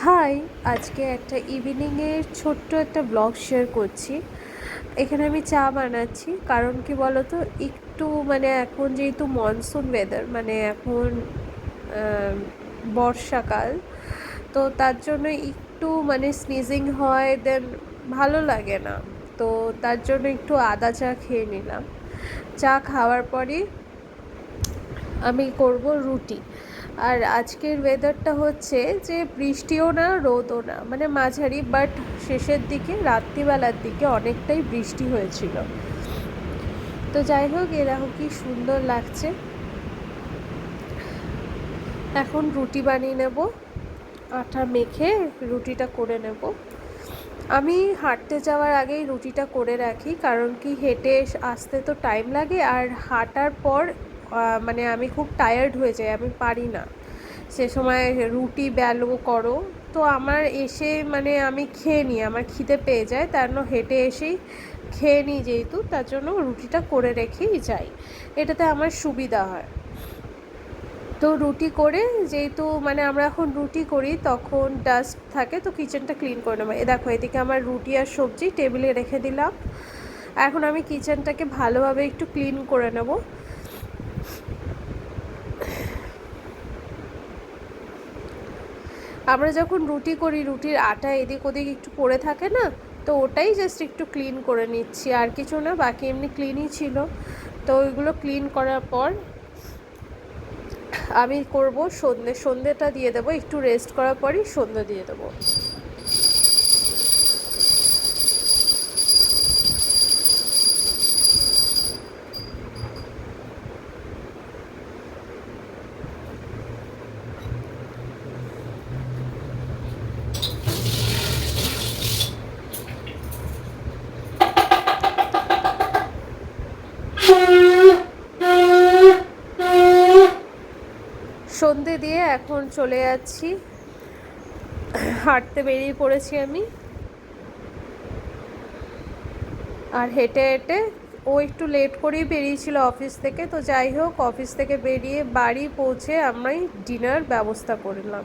High, আজকে একটা ইভিনিংয়ের ছোট্ট একটা ব্লগ শেয়ার করছি। এখানে আমি চা বানাচ্ছি, কারণ কি বলতো, একটু মানে এখন যেহেতু মনসুন ওয়েদার, মানে এখন আহ, বর্ষাকাল, তো তার জন্য একটু মানে স্নিজিং হয়, দেন ভালো লাগে না। তো তার জন্য একটু আদা চা খেয়ে নিলাম। চা খাওয়ার পরে আমি করব রুটি। আর আজকের ওয়েদারটা হচ্ছে যে বৃষ্টিও না রোদও না, মানে মাঝারি, বাট শেষের দিকে রাত্রিবেলার দিকে অনেকটাই বৃষ্টি হয়েছিল। তো যাই হোক, এরকম কি সুন্দর লাগছে। এখন রুটি বানিয়ে নেব, আটা মেখে রুটিটা করে নেব। আমি হাঁটতে যাওয়ার আগেই রুটিটা করে রাখি, কারণ কি হেঁটে আসতে তো টাইম লাগে, আর হাঁটার পর মানে আমি খুব টায়ার্ড হয়ে যাই, আমি পারি না সে সময় রুটি বেলো করো। তো আমার এসে মানে আমি খেয়ে নিই, আমার খিদে পেয়ে যায়, তার জন্য হেঁটে এসেই খেয়ে নিই, যেহেতু তার জন্য রুটিটা করে রেখেই যাই, এটাতে আমার সুবিধা হয়। তো রুটি করে, যেহেতু মানে আমরা এখন রুটি করি তখন ডাস্ট থাকে, তো কিচেনটা ক্লিন করে নেবো। দেখো, এদিকে আমার রুটি আর সবজি টেবিলে রেখে দিলাম। এখন আমি কিচেনটাকে ভালোভাবে একটু ক্লিন করে নেব। আমরা যখন রুটি করি, রুটির আটা এদিক ওদিক একটু পড়ে থাকে না, তো ওটাই জাস্ট একটু ক্লিন করে নিচ্ছি, আর কিছু না, বাকি এমনি ক্লিনই ছিল। তো ওইগুলো ক্লিন করার পর আমি করব সন্ধেটা দিয়ে দেবো, একটু রেস্ট করার পরই সন্ধে দিয়ে দেবো। সন্ধে দিয়ে এখন চলে যাচ্ছি, হাঁটতে বেরিয়ে পড়েছি আমি। আর হেঁটে হেঁটে, ও একটু লেট করেই বেরিয়েছিল অফিস থেকে, তো যাই হোক, অফিস থেকে বেরিয়ে বাড়ি পৌঁছে আমি ডিনার ব্যবস্থা করলাম।